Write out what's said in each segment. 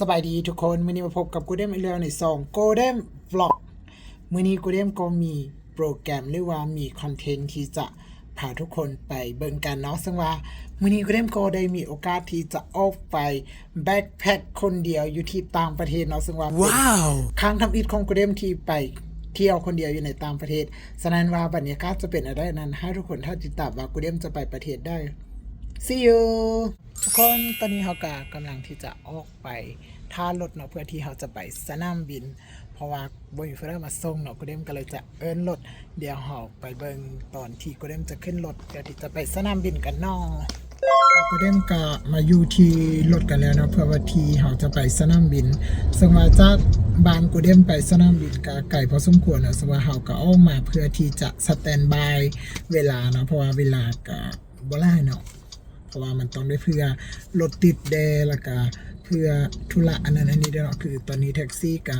สบายดีทุกคนมื้อนี้มาพบกับกูเดมอีกแล้วใน2 Golden Vlog มื้อนี้กูเดมก็มีโปรแกรมหรือว่ามีคอนเทนต์ที่จะพาทุกคนไปเบิ่งกันเนาะซึ่งว่ามื้อนี้กูเดมก็ได้มีโอกาสที่จะออกไปแบ็คแพ็คคนเดียวอยู่ที่ต่างประเทศเนาะซึ่งว่าเป็นครั้งทำอิฐของกูเดมที่ไปเที่ยวคนเดียวอยู่ในต่างประเทศฉะนั้นว่าบรรยากาศจะเป็นอะไรนั้นให้ทุกคนถ้าติดตามว่ากูเดมจะไปประเทศได้ See you ทุกคนตอนนี้เขากำลังที่จะออกไปท่ารถเนาะเพื่อที่เขาจะไปสนามบินเพราะว่าบริษัทมาส่งเนาะกูเดมก็เลยจะเอิ้นรถเดี๋ยวเขาไปเบิ่งตอนที่กูเดมจะขึ้นรถเดี๋ยวที่จะไปสนามบินกันเนาะกูเดมก็มาอยู่ที่รถกันแล้วเนาะเพื่อว่าที่เขาจะไปสนามบินซึ่งมาจากบ้านกูเดมไปสนามบินก็ไกลพอสมควรเนาะซึ่งว่าเขาก็ออกมาเพื่อที่จะสแตนบายเวลาเนาะเพราะว่าเวลาก็บ่หลายเนาะเพราะว่ามันต้องได้เพื่อรถติดแดแล้วก็เพื่อธุระอันนั้นอันนี้ด้วยเนาะคือตอนนี้แท็กซี่ก็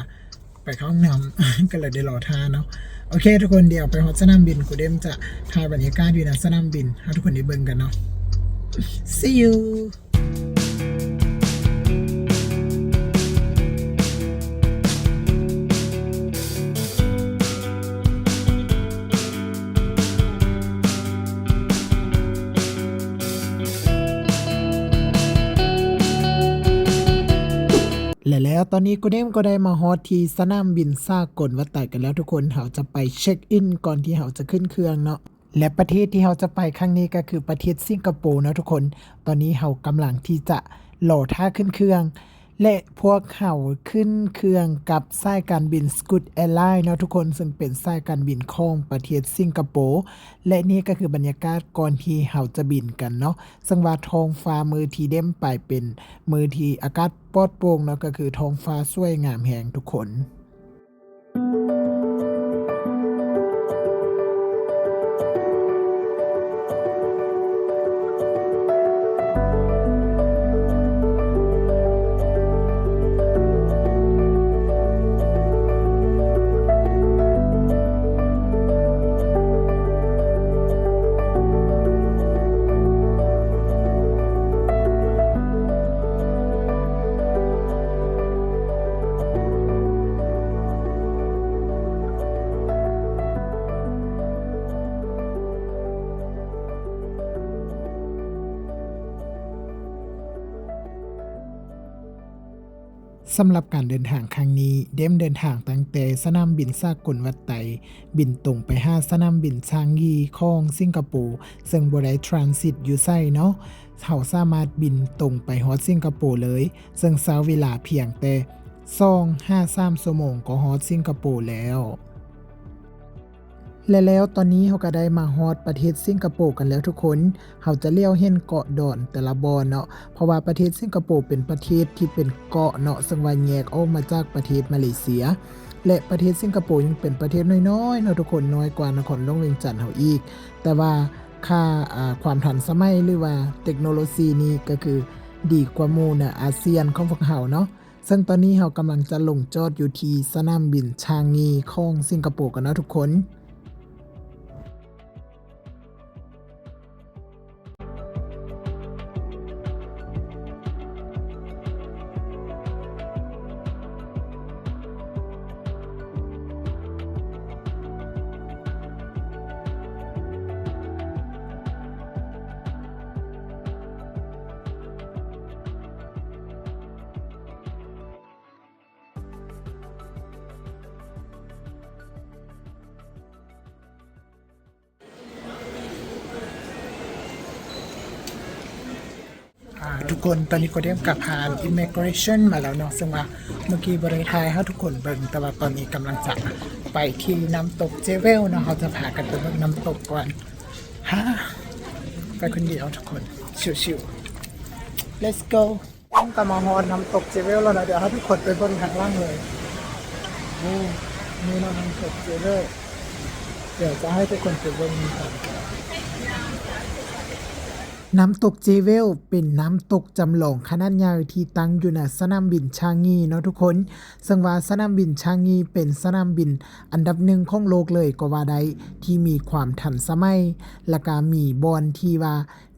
ไปเข้าห้องน้ำ ก็เลยได้รอท่าเนาะโอเคทุกคนเดี๋ยวไปฮอตสนามบินกูเดมจะถ่ายบรรยากาศอยู่นะสนามบินให้ทุกคนได้เบิ่งกันเนาะ See youแล้วตอนนี้กูเดมก็ได้มาฮอตที่สนามบินสากลวัดไต่กันแล้วทุกคนเขาจะไปเช็คอินก่อนที่เขาจะขึ้นเครื่องเนาะและประเทศที่เขาจะไปครั้งนี้ก็คือประเทศสิงคโปร์นะทุกคนตอนนี้เขากำลังที่จะรอท่าขึ้นเครื่องและพวกเขาขึ้นเครื่องกับสายการบิน Scoot Airlines เนาะทุกคนซึ่งเป็นสายการบินของประเทศสิงคโปร์และนี่ก็คือบรรยากาศก่อนที่เขาจะบินกันเนาะซึ่งว่าท้องฟ้ามือที่เด้มไปเป็นมือที่อากาศปลอดโปร่งเนาะก็คือท้องฟ้าสวยงามแหงทุกคนสำหรับการเดินทางครั้งนี้เดมเดินทางตั้งแต่สนามบินสากลวัดไต่บินตรงไปหาสนามบินชางยีของสิงคโปร์ซึ่งบ่ได้ทรานสิตอยู่ไสเนาะเขาสามารถบินตรงไปฮอดสิงคโปร์เลยซึ่งใช้เวลาเพียงแต่2-3 ชั่วโมงก็ฮอดสิงคโปร์แล้วและแล้วตอนนี้เขาก็ได้มาฮอดประเทศสิงคโปร์กันแล้วทุกคนเขาจะเลี้ยวเห็นเกาะดอนแต่ละบอนเนาะเพราะว่าประเทศสิงคโปร์เป็นประเทศที่เป็นเกาะเนาะซึ่งว่าแยกออกมาจากประเทศมาเลเซียและประเทศสิงคโปร์ยังเป็นประเทศน้อยๆเนาะทุกคนน้อยกว่านครหลวงเวียงจันทน์เฮาอีกแต่ว่าค่าความทันสมัยหรือว่าเทคโนโลยีนี้ก็คือดีกว่าหมู่ในอาเซียนของพวกเขาเนาะซึ่งตอนนี้เรากำลังจะลงจอดอยู่ที่สนามบินชางงีของสิงคโปร์กันนะทุกคนทุกคนตอนนี้ก็ได้กลับผ่าน Immigration มาแล้วเนาะซึ่งว่าเมื่อกี้บริทายให้ทุกคนเบิ่งแต่ว่าตอนนี้กำลังจะไปที่น้ำตกเจเวลเนาะเขาจะพากันไปเบิ่งน้ำตกก่อนฮะไปคนเดียวทุกคนชิวๆ let's go ต้องกลับมาฮอดน้ำตกเจเวลแล้วนะเดี๋ยวให้ทุกคนไปเบิ่งข้างล่างเลยโอ้นี่เนาะน้ำตกเจเวลเดี๋ยวจะให้ทุกคนไปเบิ่งกัน น้ำตกเจเวลเป็นน้ำตกจำลองขนาดใหญ่ที่ตั้งอยู่ณสนามบินชางงีเนาะทุกคนซึ่งว่าสนามบินชางงีเป็นสนามบินอันดับหนึ่งของโลกเลยก็ว่าได้ที่มีความทันสมัยและก็มีบอนที่ว่า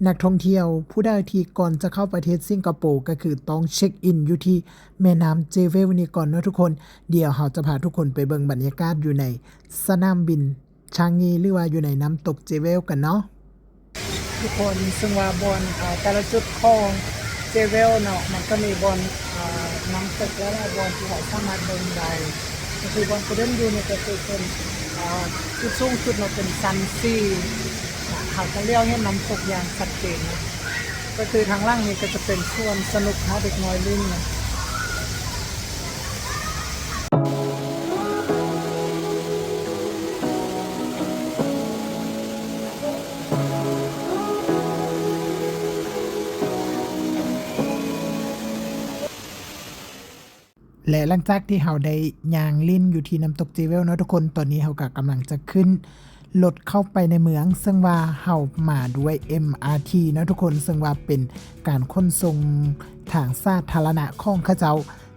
นักท่องเที่ยวผู้ใดที่ก่อนจะเข้าประเทศสิงคโปร์ก็คือต้องเช็คอินอยู่ที่แม่น้ำเจเวลนี่ก่อนเนาะทุกคนเดี๋ยวเราจะพาทุกคนไปเบิ่งบรรยากาศอยู่ในสนามบินชางงีหรือว่าอยู่ในน้ำตกเจเวลกันเนาะทุกคนซึ่งว่าบนแต่ละจุดของเจเวลเนาะมันก็มีบนน้ำตกและบนที่เขาสามารถเดินได้ก็คือบนกูเดินอยู่เนี่ยก็คือเป็นจุดสูงสุดเนาะเป็นซันซีเขาจะเลี้ยวให้น้ำตกอย่างชัดเจนนะก็คือทางล่างนี้ก็จะเป็นส่วนสนุกให้เด็กน้อยเล่นนะและหลังจากที่เราได้ย่างลิ้นอยู่ที่น้ำตกเจเวลเนาะทุกคนตอนนี้เราก็กำลังจะขึ้นรถเข้าไปในเมืองซึ่งว่าเรามาด้วย MRT เนาะทุกคนซึ่งว่าเป็นการขนส่งทางสาธารณะของเขาเจ้า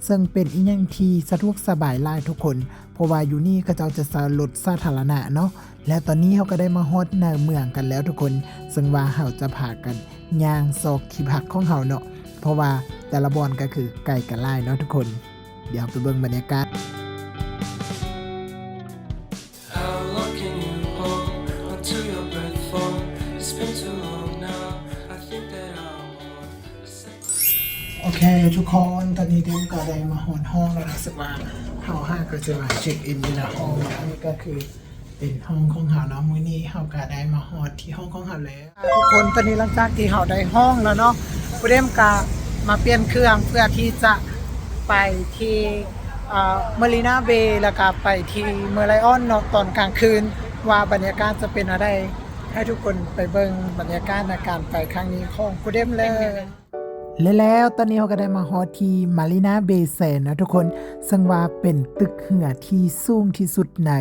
ซึ่งเป็นอีหยังที่สะดวกสบายหลายทุกคนเพราะว่าอยู่นี่เขาเจ้าจะสรถสาธารณะเนาะและตอนนี้เราก็ได้มาฮอดในเมืองกันแล้วทุกคนซึ่งว่าเราจะพากันย่างซอกที่พักของเราเนาะเพราะว่าแต่ละบอนก็คือไกลกันหลายเนาะทุกคนเดี๋ยวไปเบิ่งบรรยากาศโอเคทุกคนตอนนี้เดมก็ได้มาหอนห้องแล้วนะสึกว่าเฮาห้าก็จะมาเช็คอินในห้องอันนี้ก็คือเป็นห้องของเฮาเนาะมื้อนี้เฮาก็ได้มาฮอดที่ห้องของเฮาแล้วทุกคนตอนนี้หลังจากที่เฮาได้ห้องแล้วเนาะผู้เดมก็มาเปลี่ยนเครื่องเพื่อที่จะไปที่มารีนาเบย์แล้วก็ไปที่เมอร์ไลออนเนาะตอนกลางคืนว่าบรรยากาศจะเป็นอะไรให้ทุกคนไปเบิ่งบรรยากาศในการไปครั้งนี้ของผู้เดมเลยและแล้วตอนนี้เราก็ได้มาฮอดที่มารีนาเบย์แซนนะทุกคนซึ่งว่าเป็นตึกเหือที่สูงที่สุดใน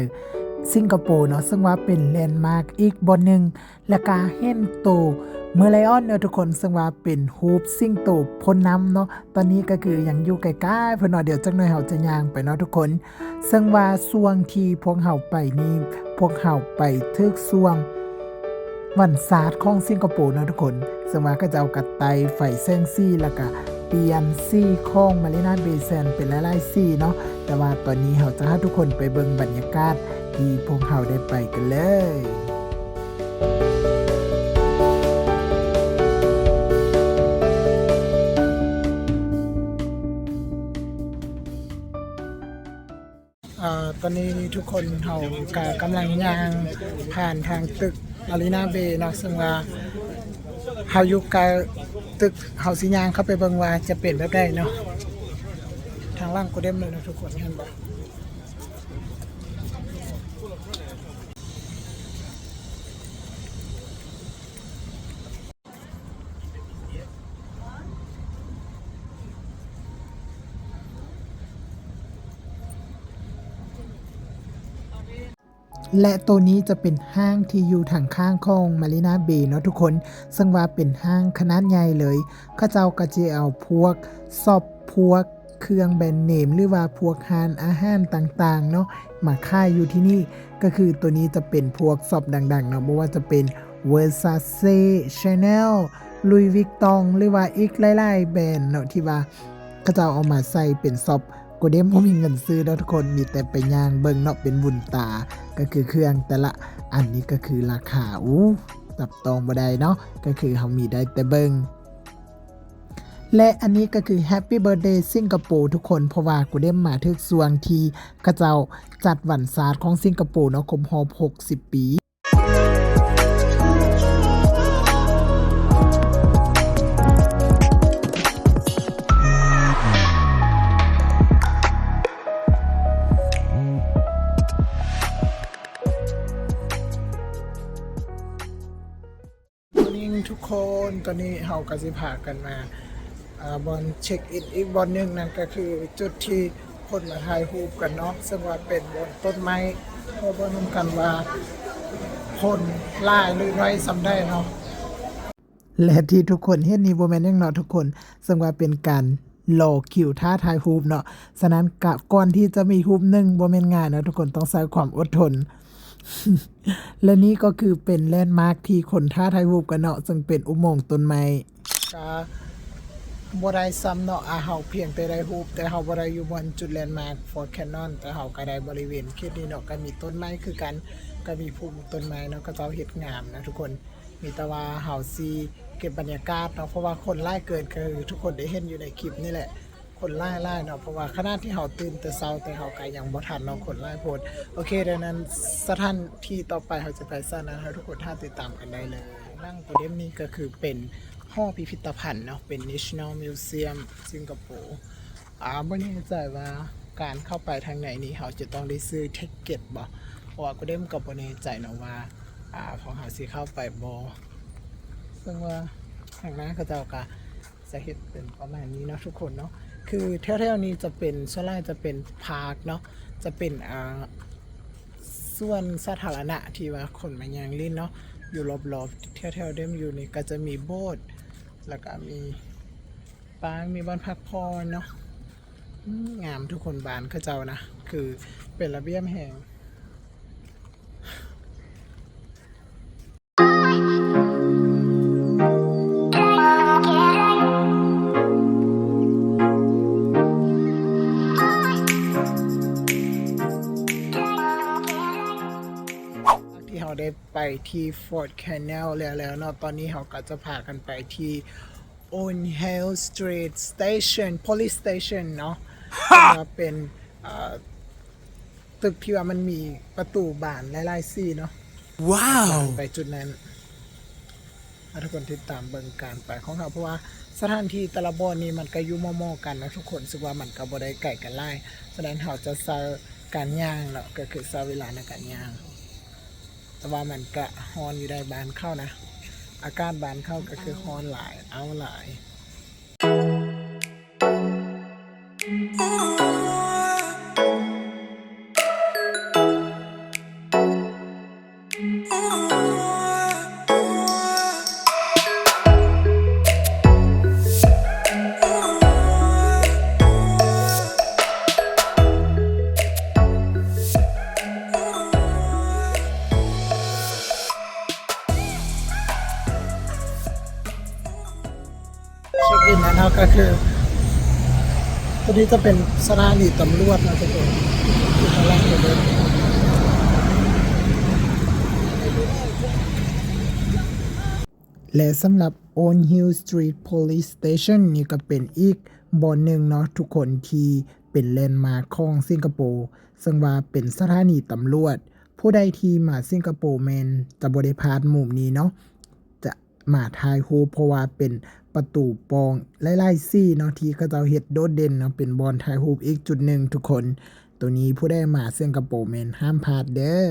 สิงคโปร์เนาะซึ่งว่าเป็นแลนด์มาร์คอีกบอนหนึ่งและก็เห็นโตเมอร์ไลออนเนาะทุกคนซึ่งว่าเป็นฮูปซิงโตพ่นน้ำเนาะตอนนี้ก็คือยังอยู่ใกล้ๆเพิ่นว่าเดี๋ยวจักหน่อยเราจะย่างไปเนาะทุกคนซึ่งว่าช่วงที่พวกเราไปนี่พวกเราไปถึกช่วงวันศาสตร์ของสิงคโปร์เนาะทุกคนซึ่งว่าก็จะเอากระไตไฟแซงซี่แล้วก็เปลี่ยนซี่ของมารีนาเบย์แซนเป็นหลายๆซี่เนาะแต่ว่าตอนนี้เราจะให้ทุกคนไปเบิ่งบรรยากาศที่พวกเราได้ไปกันเลยตอนนี้ทุกคนเขากำลังย่างผ่านทางตึกมารีนาเบย์เนาะซึ่งว่าเขาอยู่ใกล้ตึกเขาสิย่างเข้าไปเบิ่งว่าจะเป็นแบบใดเนาะทางล่างก็เด้มเลยนะทุกคนเห็นบ่และตัวนี้จะเป็นห้างที่อยู่ทางข้างของมารีนาเบย์เนาะทุกคนซึ่งว่าเป็นห้างขนาดใหญ่เลยเขาเจ้าก็จะเอาพวกซอปพวกเครื่องแบรนด์เนมหรือว่าพวกอาหารต่างๆเนาะมาขายอยู่ที่นี่ก็คือตัวนี้จะเป็นพวกซอปดังๆเนาะไม่ว่าจะเป็น Versace Chanel Louis Vuitton หรือว่าอีกหลายๆแบรนด์เนาะที่ว่าเขาเจ้าเอามาใส่เป็นซอปกูเดมบ่มีเงินซื้อแล้วทุกคนมีแต่ไปย่างเบิ่งเนาะเป็นบุญตาก็คือเครื่องแต่ละอันนี้ก็คือราคาจับต้องบ่ได้เนาะก็คือเฮามีได้แต่เบิ่งและอันนี้ก็คือ Happy Birthday สิงคโปร์ทุกคนเพราะว่ากูเดมมาถึกส่วงที่เขาเจ้าจัดวันศาสตร์ของสิงคโปร์เนาะครบรอบ60 ปีทุกคนตอนนี้เฮาก็สิพากันมาบอนเช็คอินอีกบอนนึงนั่นก็คือจุดที่คนมาถ่ายรูปกันเนาะซึ่งว่าเป็นบนต้นไม้เพื่อบ่นำกันว่าคนหลายหรือน้อยซำได้เนาะ และที่ทุกคนเห็นนี่บ่แม่นหยังเนาะทุกคนซึ่งว่าเป็นการรอคิวท้าทายรูปเนาะฉะนั้นก่อนที่จะมีรูปหนึ่งบ่แม่นง่ายนะทุกคนต้องใช้ความอดทน และนี่ก็คือเป็นแลนด์มาร์คที่คนท้าทายรูปกันเนาะซึ่งเป็นอุโมงค์ต้นไม้ก็บ่ได้ซ้ำเนาะเฮาเพียงแต่ได้รูปแต่เฮาบ่ได้อยู่บนจุดแลนด์มาร์ค Fort Cannon แต่เฮาก็ได้บริเวณเขตนี้เนาะก็มีต้นไม้คือกันก็มีภูมิต้นไม้เนาะก็เจ้าเฮ็ดงามนะทุกคนมีแต่ว่าเฮาสิเก็บบรรยากาศเนาะเพราะว่าคนหลายเกินคือทุกคนได้เห็นอยู่ในคลิปนี่แหละคนหลายๆเนาะเพราะว่าขณะที่เฮาตื่นแต่เช้าแต่เฮาก็ยังบ่ทันเนาะคนหลายโพดโอเคดังนั้นสถานที่ต่อไปเฮาจะไปซ่านนะทุกคนถ้าติดตามกันได้เลยนั่งโปรเดมนี้ก็คือเป็นหอพิพิธภัณฑ์เนาะเป็น National Museum สิงคโปร์ไม่แน่ใจว่าการเข้าไปทางไหนนี้เราจะต้องได้ซื้อเทคเก็ตบ่เพราะว่าก็ได้มกับบ่แน่ใจเนาะว่าของเราสิเข้าไปบ่ซึ่งว่าทางนั้นเขาเจ้าก็จะเฮ็ดเป็นประมาณนี้เนาะทุกคนเนาะคือแถวๆนี้จะเป็นส่วนใหญ่จะเป็นพาร์คเนาะจะเป็นส่วนสาธารณะที่ว่าคนมาย่างเล่นเนาะอยู่รอบๆแถวๆเดิมอยู่นี่ก็จะมีโบสถ์แล้วก็มีปางมีบ้านพักผ่อนเนาะงามทุกคนบ้านเขาเจ้านะคือเป็นระเบียบแห่งที่เราได้ไปที่ Fort Cannon แล้วเนาะตอนนี้เราก็จะพากันไปที่ O'Neill Street Station Police Station เนาะเป็นตึกที่ว่ามันมีประตูบานหลายๆสีเนาะว้าวไปจุดนั้นทุกคนติดตามเบิ่งการไปของเขาเพราะว่าสถานที่แต่ละบอนนี้มันก็อยู่มอๆกันนะทุกคนสึกว่ามันก็บ่ได้ไกลกันหลายฉะนั้นเขาจะใช้การย่างเนาะก็คือใช้เวลาในการย่างแต่ว่ามันก็ฮอนอยู่ได้บานเข้านะอากาศบานเข้าก็คือฮอนหลายเอาหลายเช็คอินนะเนาะก็คือตัวนี้จะเป็นสถานีตำรวจนะทุกคนที่ข้างล่างเลยและสำหรับ O'Neill Street Police Station นี่ก็เป็นอีกบ่อนหนึ่งเนาะทุกคนที่เป็นแลนด์มาร์คของสิงคโปร์ซึ่งว่าเป็นสถานีตำรวจผู้ใดที่มาสิงคโปร์แมนจะบ่ได้พลาดมุมนี้เนาะจะมาถ่ายรูปเพราะว่าเป็นประตูปองหลายๆซี่เนาะที่เขาเจ้าเฮ็ดโดดเด่นเนาะเป็นบอนถ่ายรูปอีกจุดหนึ่งทุกคนตัวนี้ผู้ใดมาสิงคโปร์แมนห้ามพลาดเด้อ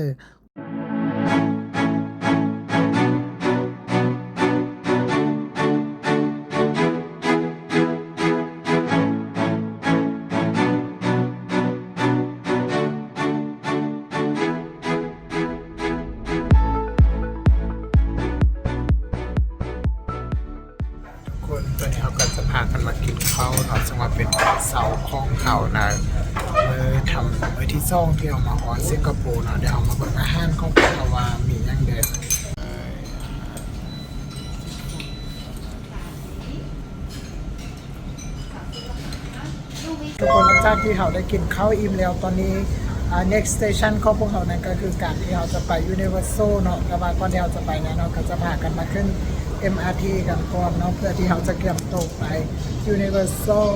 คนตัวนี้เขาก็จะพากันมากินข้าวเนาะจังหวะเป็นเสาของเขานะทำไว้ที่ซ่องที่เอามาฮอนสิงคโปร์เนาะเดี๋ยวเอามาเบิ่งอาหารของเขาว่ามีหยังเด็ดทุกคนหลังจากที่เขาได้กินข้าวอิ่มแล้วตอนนี้next station ของพวกเขานั่นก็คือการที่เขาจะไป Universal เนาะแต่ว่าก่อนที่เขาจะไปนะเนาะก็จะพากันมาขึ้น MRT กันก่อนเนาะเพื่อที่เขาจะเก็บตกไป Universal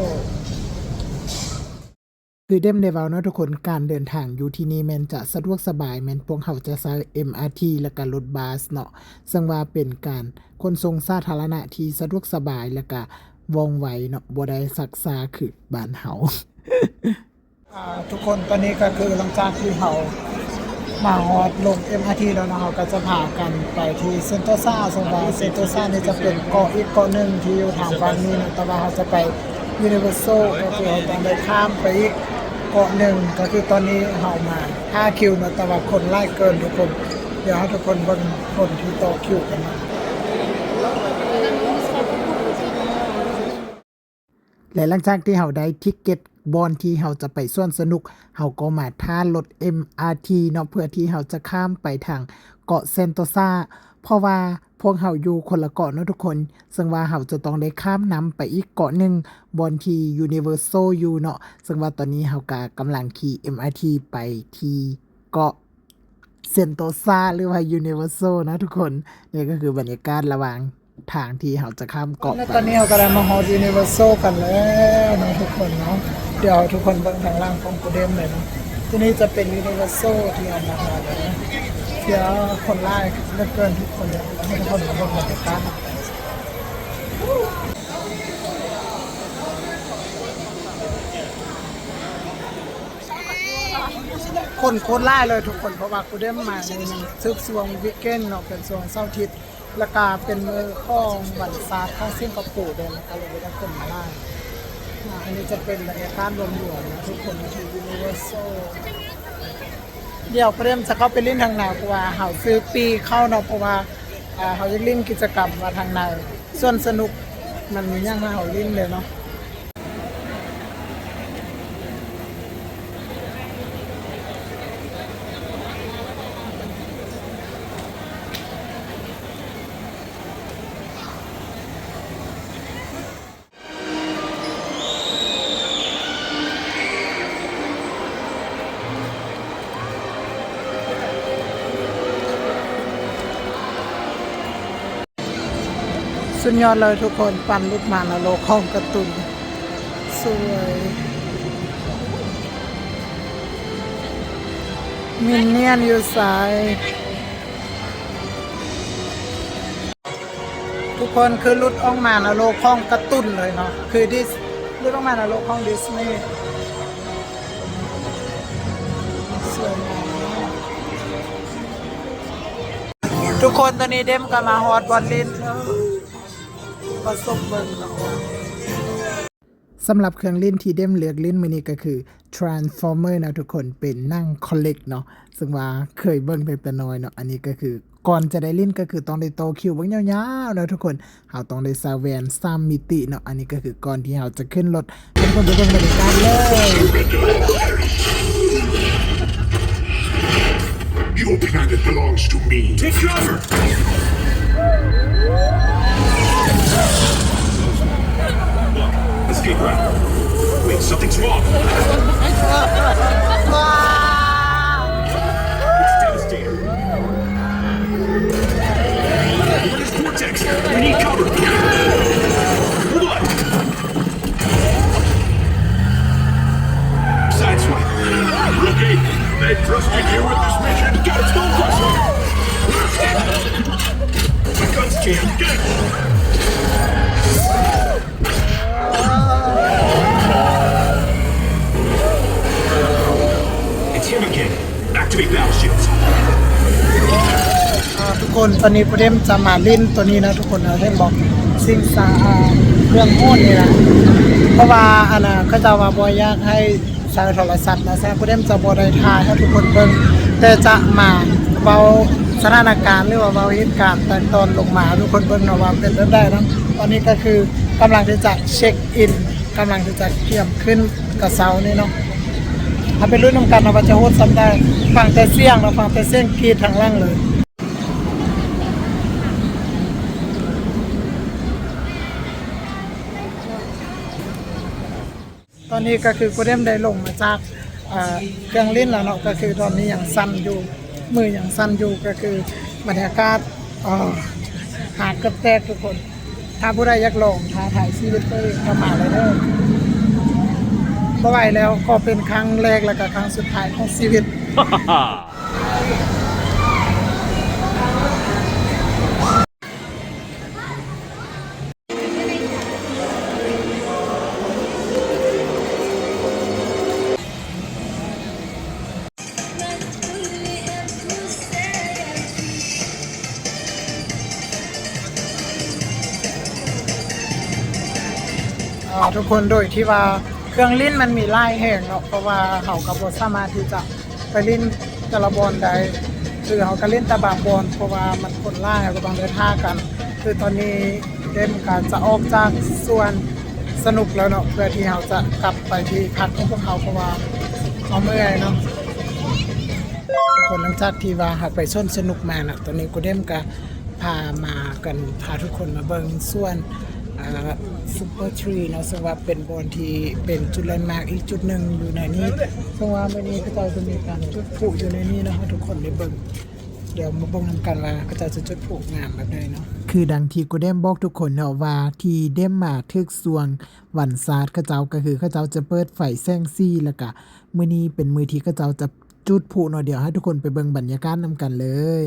คือเดมได้เว้าเนาะทุกคนการเดินทางอยู่ที่นี่แม่นจะสะดวกสบายแม่นพวกเขาจะใช้ MRT และก็รถบัสเนาะซึ่งว่าเป็นการขนส่งสาธารณะที่สะดวกสบายและก็ว่องไวเนาะบ่ได้ซักซาคือบ้านเฮา ทุกคนตอนนี้ก็คือหลังจากที่เขามาฮอดลง MRT แล้วนะเขาก็จะพากันไปที่เซนโตซาซึ่งว่าเซนโตซานี่จะเป็นเกาะอีกเกาะหนึ่งที่อยู่ทางฝั่งนี้นะแต่ว่าเขาจะไป Universal ก็คือเราต้องได้ข้ามไปอีกเกาะหนึ่งก็คือตอนนี้เขามา5คิวนะแต่ว่าคนไล่เกินทุกคนเดี๋ยวให้ทุกคนเบิ่งคนที่ต่อคิวกันมา และหลังจากที่เฮาได้ทิกเก็ตบอนที่เฮาจะไปสวนสนุกเฮาก็มาท่ารถ MRT เนาะเพื่อที่เฮาจะข้ามไปทางเกาะเซนโตซาเพราะว่าพวกเฮาอยู่คนละเกาะเนาะทุกคนซึ่งว่าเฮาจะต้องได้ข้ามน้ำไปอีกเกาะหนึ่งบอนที่ Universal อยู่เนาะซึ่งว่าตอนนี้เฮาก็กำลังขี่ MRT ไปที่เกาะเซนโตซาหรือว่า Universal นะทุกคนนี่ก็คือบรรยากาศระหว่างทางที่เราจะข้ามเกาะไปตอนนี้เรากำลังมาฮอด Universal กันแล้วนะทุกคนเนาะเดี๋ยวทุกคนเบิ่งทางล่างของกูเดมเลยเนาะที่นี่จะเป็น Universal ที่เรามาฮอดเลยนะเดี๋ยวคนไล่เหลือเกินทุกคนเลยให้ทุกคนมาเบิ่งบรรยากาศคนโคตรไล่เลยทุกคนเพราะว่ากูได้มาในซึกสวงวิกเกนเนาะเป็นสวงเสาร์อาทิตย์แล้วก็เป็นมือของวันศาสตร์ข้างสิงคโปร์เดินก็เลยได้คนมาไล่อันนี้จะเป็นบรรยากาศรวมๆนะทุกคนที่ Universal เดี๋ยวเริ่มจะเข้าไปเล่นทางไหนเพราะว่าเขาซื้อปีเข้าเนาะเพราะว่าเขาจะเล่นกิจกรรมมาทางในส่วนสนุกมันมีอย่างให้เขาเล่นเลยเนาะสุดยอดเลยทุกคนปั่นลูกหมานโลของกระตุนสวยมินเนี่ยนอยู่สายทุกคนคือลุดออกมานโลของกระตุนเลยเนาะคือดิสลุดออกมานโลของดิสนีย์สวยงามมากทุกคนตอนนี้เดมก็มาฮอดบอลลินประสบเบิ่งแล้วสำหรับเครื่องเล่นที่เดมเลือกเล่นมื้อนี้ก็คือ Transformer นะทุกคนเป็นนั่ง collect เนาะซึ่งว่าเคยเบิ่งตั้งแต่น้อยเนาะอันนี้ก็คือก่อนจะได้เล่นก็คือต้องได้ต่อคิวเบิ่งยาวๆนะทุกคนเฮาต้องได้ซาแวน3มิติเนาะอันนี้ก็คือก่อนที่เฮาจะขึ้นรถทุกคนไปเบิ่งบรรยากาศเลย Your planet belongs to me. Take cover! Escape route. Wait, something's wrong. It's devastator. What is Vortex? We need cover. Hold on. Sideswipe. Okay, they trusted you with this mission. Get it, Stone Crusher! My gun's jammed. Get it! It's him again. Activate battleships. ทุกคนตอนนี้ประเด็มจะมาเล่นตัวนี้นะทุกคนนะเล่นบอกสิ่งสาเรื่องโหดนี่นะเพราะว่าอันน่ะเขาจะว่าบ่อยากให้ใช้โทรศัพท์นะซะประเด็มจะบ่ได้ถ่ายให้ทุกคนเบิ่งแต่จะมาเว้าสถานการณ์หรือว่าเว้าเหตุการณ์แต่ตอนลงมาทุกคนเบิ่งเนาะว่าเป็นได้นะตอนนี้ก็คือกำลังที่จะเช็คอินกำลังที่จะเตรียมขึ้นกระเช้านี่เนาะเอาไปรุ่นนำกันว่าจะโหดซ้ำได้ฟังแต่เสียงเนาะฟังแต่เสียงกรีดทางล่างเลยตอนนี้ก็คือกูเด้มได้ลงมาจากเครื่องเล่นแล้วเนาะก็คือตอนนี้ยังสั่นอยู่มือยังสั่นอยู่ก็คือบรรยากาศหาดกระแตกทุกคนถ้าผู้ใดอยากลองท้าทายชีวิตตัวเองก็มาเลยเด้อบ่ไหวแล้วก็เป็นครั้งแรกแล้วก็ครั้งสุดท้ายของชีวิต ทุกคนโดยที่ว่าเครื่องลิ้นมันมีไล่แห่งเนาะเพราะว่าเขากับบสามารถที่จะไปลิ้นแต่ละบอลได้คือเขาก็เล่นแต่บางบอลเพราะว่ามันคนไล่ก็ต้องเดินท่ากันคือตอนนี้เดมการจะออกจากส่วน สนุกแล้วเนาะเพื่อที่เราจะกลับไปที่พักของพวกเขาเพราะว่าเอาเมื่อยเนาะทุกคนหลังจากที่ว่าเราไปชนสนุกมาน่ะตอนนี้กูเดมก็พามากันพาทุกคนมาเบิ่งส่วนซุปเปอร์ทรีเนาะซึ่งว่าเป็นบอนที่เป็นจุดแลนด์มาร์กอีกจุดหนึ่งอยู่ในนี้ซึ่งว่าวันนี้ก็จะมีการจุดพลุอยู่ในนี้เนาะให้ทุกคนได้เบิ่งเดี๋ยวมาเบิ่งนำกันว่าก็จะจุดพลุงามแบบใดเนาะคือดังที่กูเดมบอกทุกคนเนาะว่าที่เดมมาทึกสวงวันศาสตร์เขาเจ้าก็คือเขาเจ้าจะเปิดไฟแสงสีแล้วก็มื้อนี้เป็นมื้อที่เขาเจ้าจะจุดพลุเนาะเดี๋ยวให้ทุกคนไปเบิ่งบรรยากาศนำกันเลย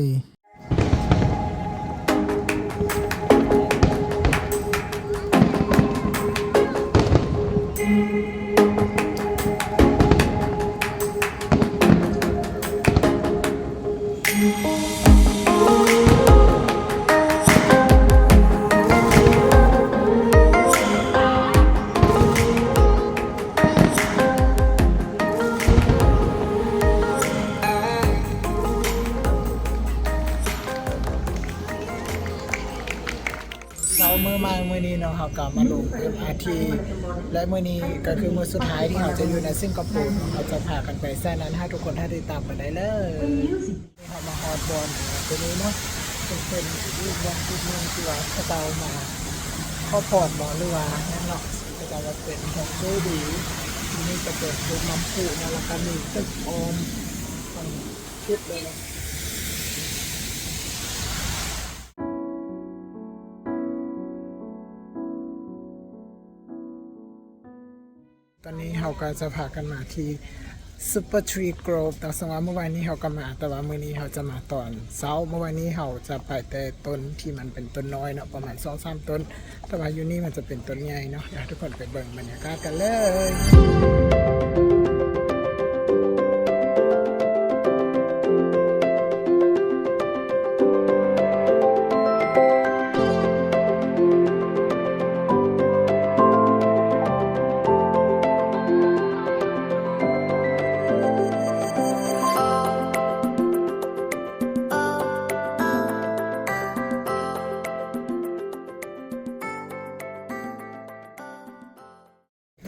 เรามือมามือนี้เนาะเรากลับมาลง MRT และมือนี้ก็คือมือสุดท้ายที่เราจะอยู่ในสิงคโปร์เราจะพากันไปแซ่นั้นให้ทุกคนติดตามกันได้เลยเรามาฮอตบอลตัวนี้เนาะเป็นลูกบอลจุดนึงที่ว่าเขาเตามาเข้าพอร์ตบอลหรือว่านั่นเนาะเขาจะมาเป็นของโชดีที่นี่จะเป็นลูกน้ำพุนะแล้วก็มีตึกออมชุดเลยตอนนี้เราก็จะพากันมาที่ Super Tree Grove แต่สมมติเมื่อวานนี้เราก็มาแต่ว่ามื้อนี้เราจะมาตอนเช้าเมื่อวานนี้เราจะไปแต่ต้นที่มันเป็นต้นน้อยเนาะประมาณ 2-3 ต้นแต่ว่าอยู่นี่มันจะเป็นต้นใหญ่เนาะอยากให้ทุกคนไปเบิ่งบรรยากาศกันเลย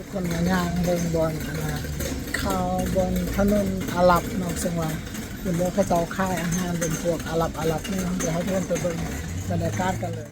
ทุกคนมาย่างเบิ่งบอลข้าวบนถนนอาหรับเนาะซึ่งว่าเป็นเรื่องเขาเจ้าค่ายอาหารเป็นพวกอาหรับนี่เดี๋ยวให้ทุกคนไปเบิ่งบรรยากาศกันเลย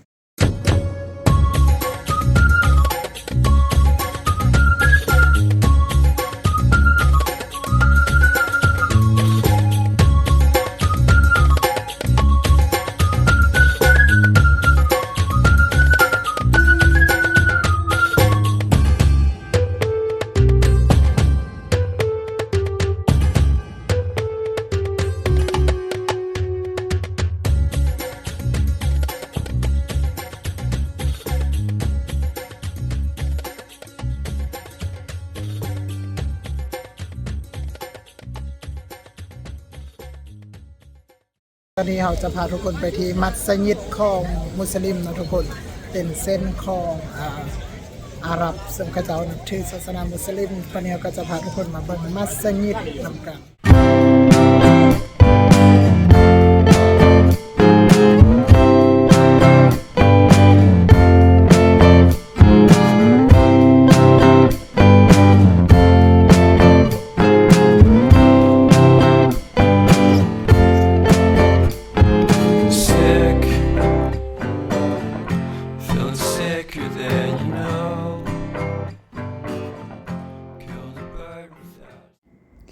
ตอนนี้เราจะพาทุกคนไปที่มัสยิดของมุสลิมนะทุกคนเป็นเส้นของอาหรับซึ่งเขาเจ้านับถือศาสนามุสลิมตอนนี้เราก็จะพาทุกคนมาเบิ่งมัสยิดนำกัน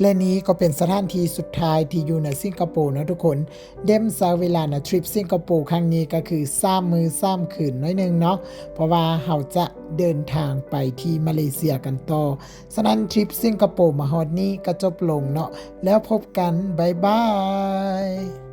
และนี้ก็เป็นสถานที่สุดท้ายที่อยู่ในสิงคโปร์นะทุกคนเดมซาเวลานะทริปสิงคโปร์ครั้งนี้ก็คือ3 มื้อ 3 คืนน้อยนึงเนาะเพราะว่าเราจะเดินทางไปที่มาเลเซียกันต่อฉะนั้นทริปสิงคโปร์มาฮอดนี้ก็จบลงเนาะแล้วพบกันบ๊ายบาย